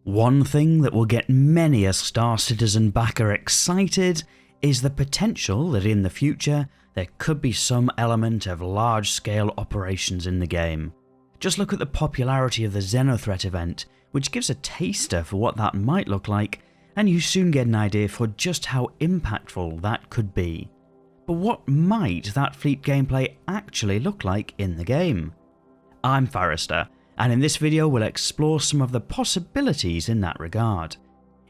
One thing that will get many a Star Citizen backer excited is the potential that in the future there could be some element of large-scale operations in the game. Just look at the popularity of the Xenothreat event, which gives a taster for what that might look like, and you soon get an idea for just how impactful that could be. But what might that fleet gameplay actually look like in the game? I'm Forrester, and in this video we'll explore some of the possibilities in that regard.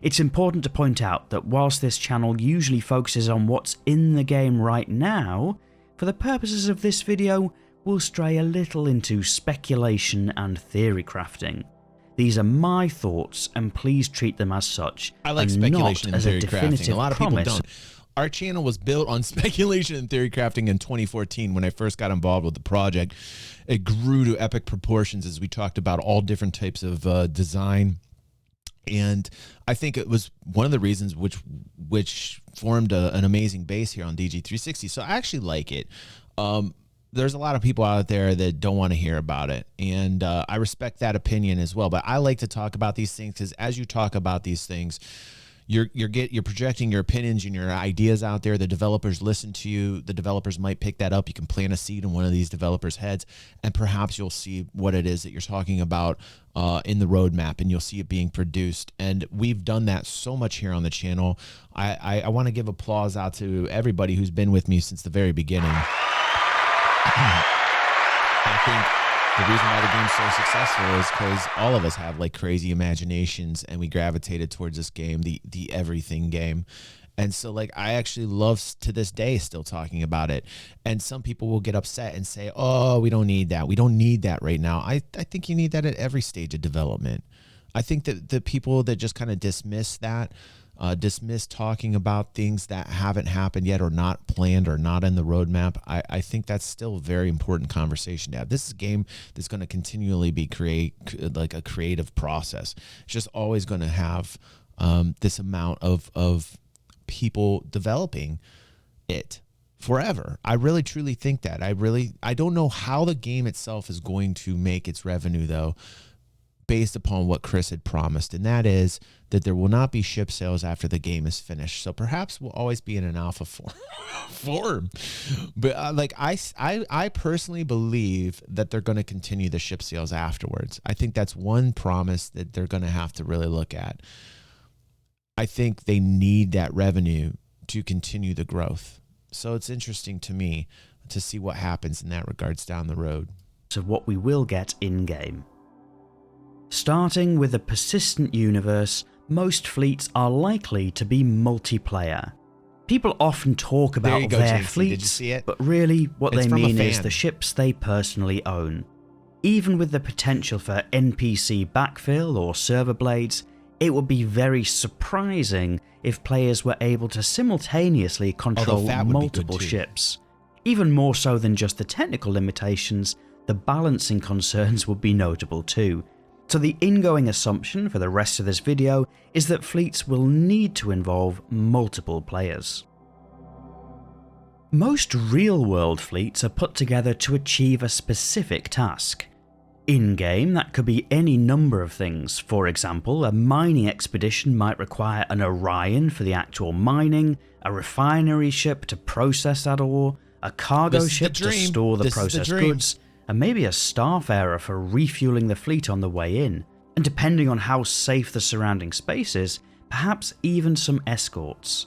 It's important to point out that whilst this channel usually focuses on what's in the game right now, for the purposes of this video we'll stray a little into speculation and theory crafting. These are my thoughts and please treat them as such. I like and speculation not and as theory a crafting. definitive A lot of promise. people don't. Our channel was built on speculation and theory crafting in 2014 when I first got involved with the project. It grew to epic proportions as we talked about all different types of design. And I think it was one of the reasons which formed an amazing base here on DG360. So I actually like it. There's a lot of people out there that don't want to hear about it, and I respect that opinion as well. But I like to talk about these things because as you talk about these things, you're projecting your opinions and your ideas out there. The developers listen to you. The developers might pick that up. You can plant a seed in one of these developers' heads, and perhaps you'll see what it is that you're talking about in the roadmap, and you'll see it being produced. And we've done that so much here on the channel. I want to give applause out to everybody who's been with me since the very beginning. I think the reason why the game's so successful is because all of us have like crazy imaginations and we gravitated towards this game, the everything game. And so like I actually love to this day still talking about it. And some people will get upset and say, oh, we don't need that. We don't need that right now. I think you need that at every stage of development. I think that the people that just kind of dismiss that, dismiss talking about things that haven't happened yet or not planned or not in the roadmap, I think that's still a very important conversation to have. This is a game that's going to continually be like a creative process. It's just always going to have this amount of people developing it forever. I really truly think that. I don't know how the game itself is going to make its revenue though, based upon what Chris had promised, and that is that there will not be ship sales after the game is finished. So perhaps we'll always be in an alpha form. But like I personally believe that they're going to continue the ship sales afterwards. I think that's one promise that they're going to have to really look at. I think they need that revenue to continue the growth. So it's interesting to me to see what happens in that regards down the road. Of what we will get in-game. Starting with a persistent universe, most fleets are likely to be multiplayer. People often talk about their fleets, did you see it? but really what It's they from a mean is fan. the ships they personally own. Even with the potential for NPC backfill or server blades, it would be very surprising if players were able to simultaneously control multiple ships. Even more so than just the technical limitations, the balancing concerns would be notable too. So the ingoing assumption for the rest of this video is that fleets will need to involve multiple players. Most real-world fleets are put together to achieve a specific task. In-game, that could be any number of things. For example, a mining expedition might require an Orion for the actual mining, a refinery ship to process that ore, a cargo ship to store the processed goods, and maybe a starfarer for refueling the fleet on the way in, and depending on how safe the surrounding space is, perhaps even some escorts.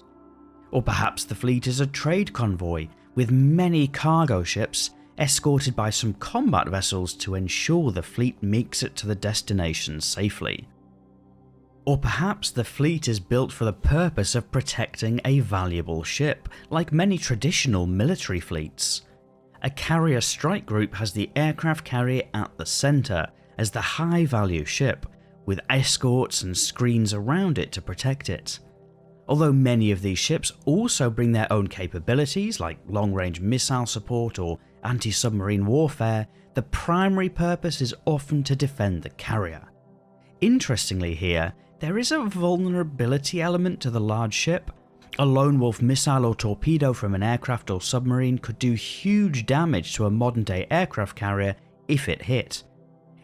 Or perhaps the fleet is a trade convoy, with many cargo ships escorted by some combat vessels to ensure the fleet makes it to the destination safely. Or perhaps the fleet is built for the purpose of protecting a valuable ship, like many traditional military fleets. A carrier strike group has the aircraft carrier at the centre as the high-value ship, with escorts and screens around it to protect it. Although many of these ships also bring their own capabilities like long-range missile support or anti-submarine warfare, the primary purpose is often to defend the carrier. Interestingly here, there is a vulnerability element to the large ship. A lone wolf missile or torpedo from an aircraft or submarine could do huge damage to a modern-day aircraft carrier if it hit.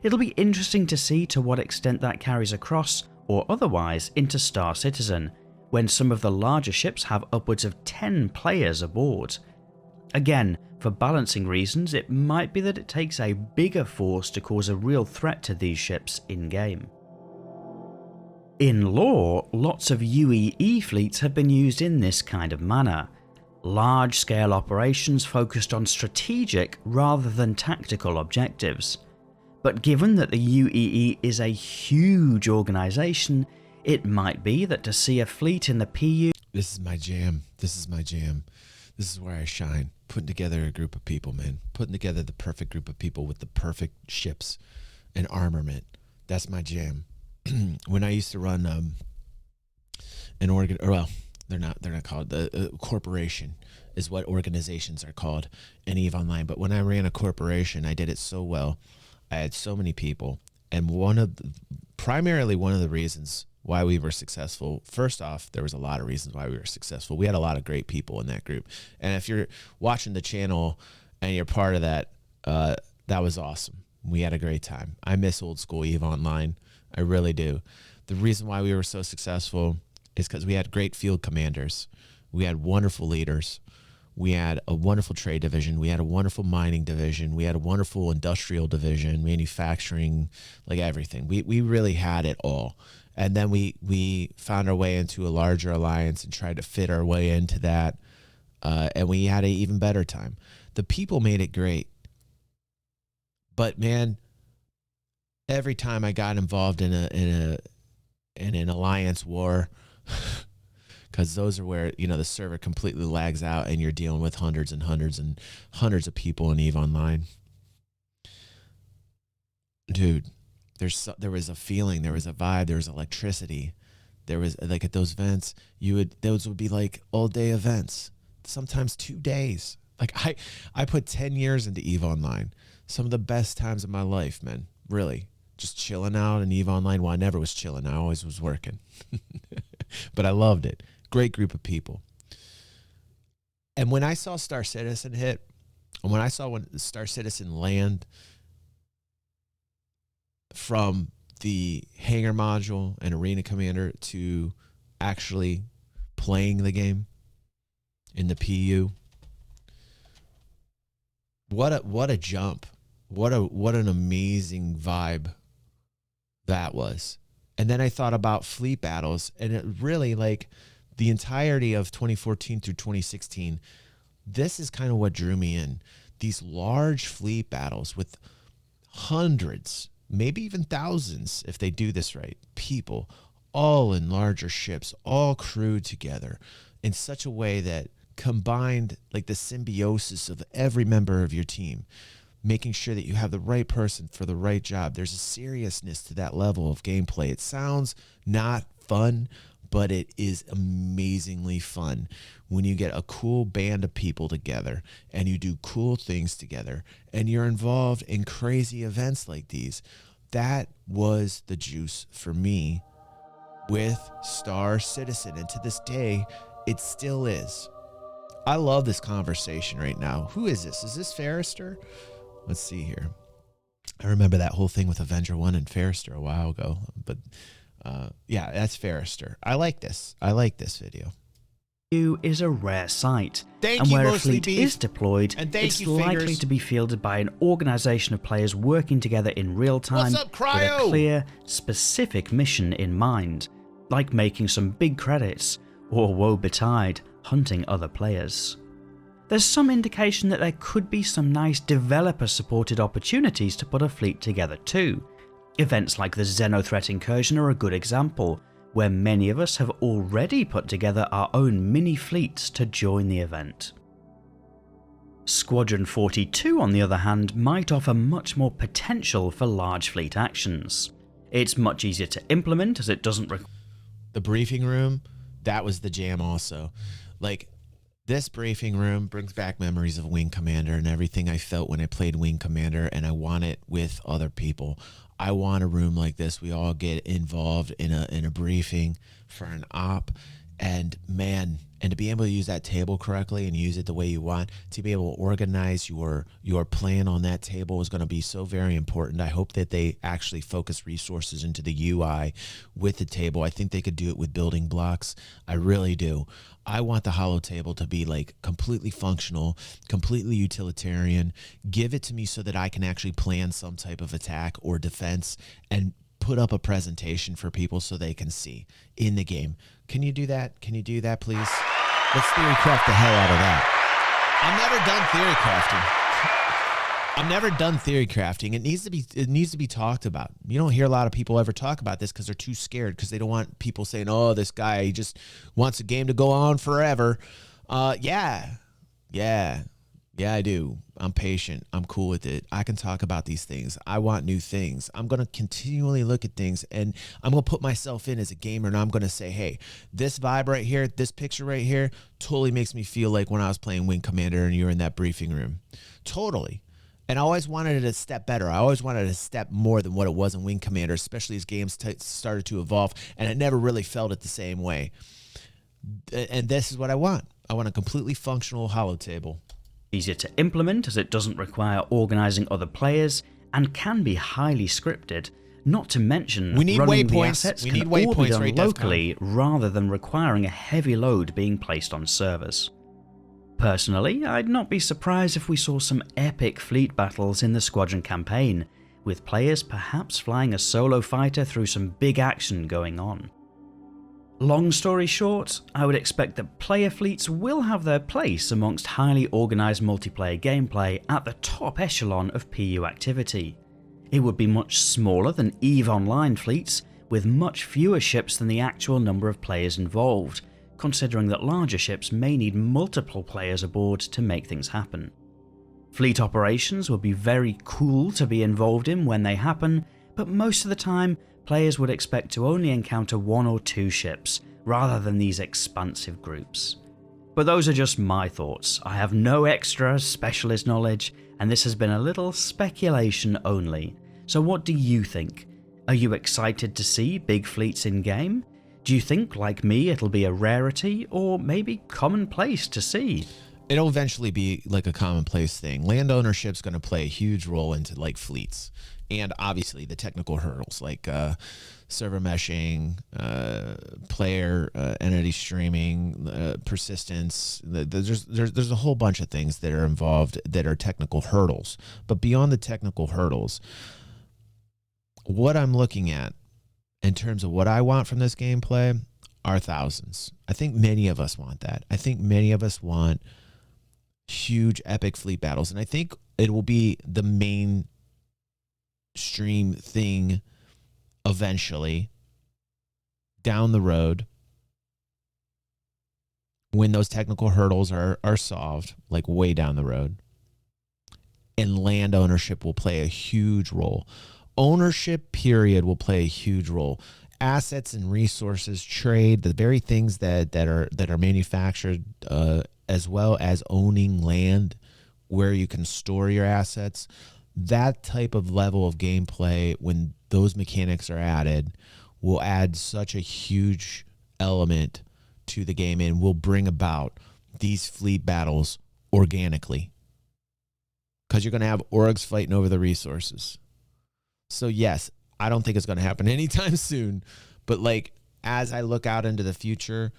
It'll be interesting to see to what extent that carries across or otherwise into Star Citizen, when some of the larger ships have upwards of 10 players aboard. Again, for balancing reasons, it might be that it takes a bigger force to cause a real threat to these ships in-game. In lore, lots of UEE fleets have been used in this kind of manner. Large-scale operations focused on strategic rather than tactical objectives. But given that the UEE is a huge organisation, it might be that to see a fleet in the PU... This is my jam. This is my jam. This is where I shine. Putting together a group of people, man. Putting together the perfect group of people with the perfect ships and armament. That's my jam. When I used to run an organ, or well, they're not called, the corporation is what organizations are called in EVE Online. But when I ran a corporation, I did it so well. I had so many people, and primarily one of the reasons why we were successful, first off, there was a lot of reasons why we were successful. We had a lot of great people in that group. And if you're watching the channel and you're part of that, that was awesome. We had a great time. I miss old school EVE Online. I really do. The reason why we were so successful is because we had great field commanders. We had wonderful leaders. We had a wonderful trade division. We had a wonderful mining division. We had a wonderful industrial division, manufacturing, like everything. We really had it all. And then we found our way into a larger alliance and tried to fit our way into that. And we had an even better time. The people made it great. But man, every time I got involved in an alliance war, because those are where, you know, the server completely lags out and you're dealing with hundreds and hundreds and hundreds of people in EVE Online. Dude, there was a feeling, there was a vibe, there was electricity. There was, like, at those events, those would be like all day events, sometimes 2 days. Like I put 10 years into EVE Online. Some of the best times of my life, man, really. Just chilling out in EVE Online. Well, I never was chilling. I always was working. But I loved it. Great group of people. And when I saw Star Citizen hit, and when Star Citizen land from the hangar module and arena commander to actually playing the game in the PU, what a jump. What an amazing vibe that was. And then I thought about fleet battles, and it really, like, the entirety of 2014 through 2016, this is kind of what drew me in. These large fleet battles with hundreds, maybe even thousands, if they do this right, people all in larger ships, all crewed together in such a way that combined, like, the symbiosis of every member of your team, making sure that you have the right person for the right job. There's a seriousness to that level of gameplay. It sounds not fun, but it is amazingly fun when you get a cool band of people together and you do cool things together and you're involved in crazy events like these. That was the juice for me with Star Citizen, and to this day, it still is. I love this conversation right now. Who is this? Is this Forrester? Let's see here. I remember that whole thing with Avenger 1 and Forrester a while ago. But yeah, that's Forrester. I like this. I like this video. Is a rare sight. Thank and you, where a Mostly fleet Beef. is deployed, And thank it's you, likely Fingers. to be fielded by an organization of players working together in real time What's up, with Cryo? a clear, specific mission in mind, like making some big credits, or woe betide, hunting other players. There's some indication that there could be some nice developer-supported opportunities to put a fleet together too. Events like the Xenothreat Incursion are a good example, where many of us have already put together our own mini-fleets to join the event. Squadron 42, on the other hand, might offer much more potential for large fleet actions. It's much easier to implement as it doesn't require... The briefing room, that was the jam also. Like, this briefing room brings back memories of Wing Commander and everything I felt when I played Wing Commander, and I want it with other people. I want a room like this. We all get involved in a briefing for an op, and man, And to be able to use that table correctly and use it the way you want, to be able to organize your plan on that table is going to be so very important. I hope that they actually focus resources into the UI with the table. I think they could do it with building blocks. I really do. I want the hollow table to be like completely functional, completely utilitarian. Give it to me so that I can actually plan some type of attack or defense and put up a presentation for people so they can see in the game. Can you do that? Can you do that, please? Let's theory craft the hell out of that. I'm never done theory crafting. It needs to be talked about. You don't hear a lot of people ever talk about this because they're too scared, because they don't want people saying, "Oh, this guy, he just wants a game to go on forever." Yeah, I do. I'm patient. I'm cool with it. I can talk about these things. I want new things. I'm going to continually look at things, and I'm going to put myself in as a gamer, and I'm going to say, hey, this vibe right here, this picture right here totally makes me feel like when I was playing Wing Commander and you were in that briefing room. Totally. And I always wanted it a step better. I always wanted a step more than what it was in Wing Commander, especially as games started to evolve, and I never really felt it the same way. And this is what I want. I want a completely functional hollow table. Easier to implement as it doesn't require organising other players and can be highly scripted, not to mention running the assets can all be done locally rather than requiring a heavy load being placed on servers. Personally, I'd not be surprised if we saw some epic fleet battles in the Squadron campaign, with players perhaps flying a solo fighter through some big action going on. Long story short, I would expect that player fleets will have their place amongst highly organised multiplayer gameplay at the top echelon of PU activity. It would be much smaller than EVE Online fleets, with much fewer ships than the actual number of players involved, considering that larger ships may need multiple players aboard to make things happen. Fleet operations would be very cool to be involved in when they happen, but most of the time, players would expect to only encounter 1 or 2 ships, rather than these expansive groups. But those are just my thoughts. I have no extra specialist knowledge, and this has been a little speculation only. So what do you think? Are you excited to see big fleets in game? Do you think, like me, it'll be a rarity, or maybe commonplace to see? It'll eventually be like a commonplace thing. Land ownership's going to play a huge role into like fleets. And obviously the technical hurdles like server meshing, player entity streaming, persistence. There's a whole bunch of things that are involved that are technical hurdles. But beyond the technical hurdles, what I'm looking at in terms of what I want from this gameplay are thousands. I think many of us want that. I think many of us want huge epic fleet battles. And I think it will be the main stream thing eventually down the road when those technical hurdles are solved, like way down the road. And land ownership will play a huge role. Ownership period will play a huge role. Assets and resources, trade, the very things that are manufactured, as well as owning land where you can store your assets. That type of level of gameplay, when those mechanics are added, will add such a huge element to the game and will bring about these fleet battles organically. Because you're going to have orgs fighting over the resources. So yes, I don't think it's going to happen anytime soon. But like, as I look out into the future,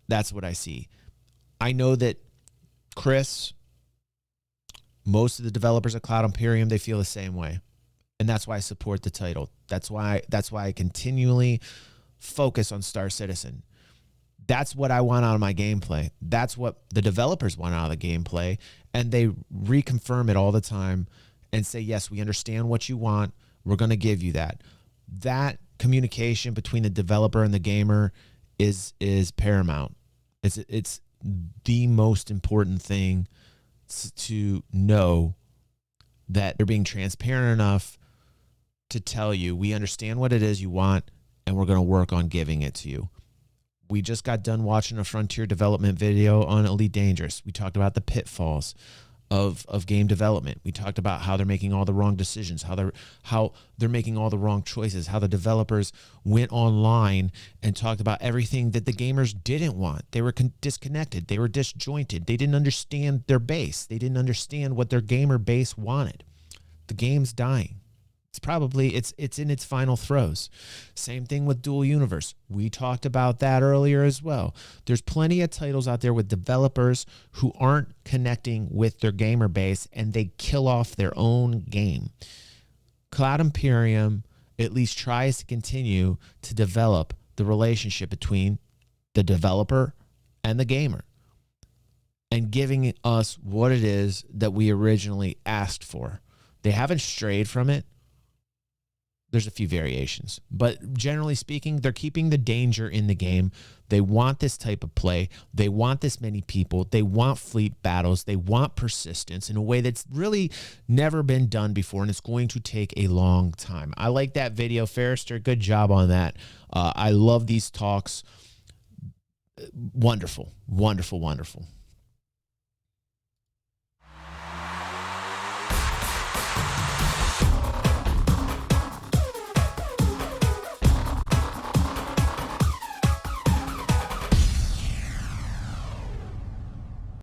that's what I see. I know that Chris, most of the developers at Cloud Imperium, they feel the same way. And that's why I support the title. That's why I continually focus on Star Citizen. That's what I want out of my gameplay. That's what the developers want out of the gameplay. And they reconfirm it all the time and say, yes, we understand what you want. We're going to give you that. That communication between the developer and the gamer is paramount. It's the most important thing to know, that they're being transparent enough to tell you, we understand what it is you want, and we're going to work on giving it to you. We just got done watching a Frontier development video on Elite Dangerous. We talked about the pitfalls. of game development. We talked about how they're making all the wrong decisions, how they're making all the wrong choices, how the developers went online and talked about everything that the gamers didn't want. They were disconnected. They were disjointed. They didn't understand their base. They didn't understand what their gamer base wanted. The game's dying. It's in its final throes. Same thing with Dual Universe. We talked about that earlier as well. There's plenty of titles out there with developers who aren't connecting with their gamer base, and they kill off their own game. Cloud Imperium at least tries to continue to develop the relationship between the developer and the gamer, and giving us what it is that we originally asked for. They haven't strayed from it. There's a few variations, but generally speaking, they're keeping the danger in the game. They want this type of play. They want this many people. They want fleet battles. They want persistence in a way that's really never been done before, and it's going to take a long time. I like that video, Ferrister. Good job on that. I love these talks. Wonderful, wonderful, wonderful.